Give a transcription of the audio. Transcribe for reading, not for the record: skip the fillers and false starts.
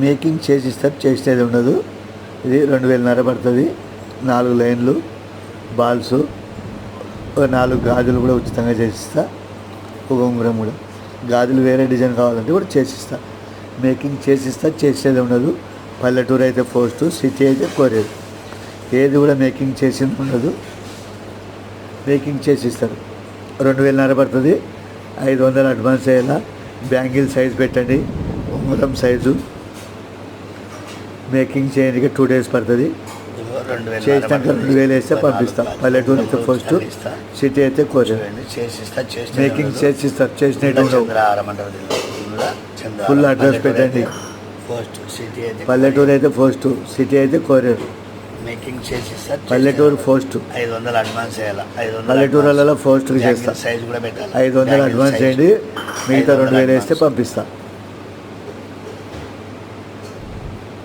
Making చేసి ఇస్తారు, చేసేది ఉండదు. ఇది 2000 పడుతుంది. 4 లైన్లు బాల్స్, ఒక 4 గాజులు కూడా ఉచితంగా చేసిస్తా. ఒక ఉంగరం కూడా. గాజులు వేరే డిజైన్ కావాలంటే కూడా చేసిస్తా. మేకింగ్ చేసిస్తా, చేసేది ఉండదు. పల్లెటూరు అయితే పోస్ట్, సిటీ అయితే కొరియర్. ఏది కూడా మేకింగ్ చేసింది ఉండదు. మేకింగ్ చేసి ఇస్తారు. 2000 పడుతుంది. 500 అడ్వాన్స్ అయ్యేలా. బ్యాంగిల్ సైజ్ పెట్టండి, ఉంగరం సైజు. మేకింగ్ చేయడానికి 2 days పడుతుంది. చేసినాక 2000 వేస్తే పంపిస్తాం. పల్లెటూరు అయితే ఫస్ట్, సిటీ అయితే కొరియర్. మేకింగ్ చేసిస్తారు, చేసినట్టు ఫుల్ అడ్రస్ పెట్టండి. పల్లెటూరు అయితే పోస్ట్, సిటీ అయితే కొరియర్. మేకింగ్ చేసిస్తా. పల్లెటూరు పోస్ట్ 500 అడ్వాన్స్ చేయాలి. పల్లెటూరులలో పోస్ట్ చేస్తా. సైజ్ కూడా పెట్టాలి. 500 అడ్వాన్స్ చేయండి, మిగతా 2000 వేస్తే పంపిస్తా.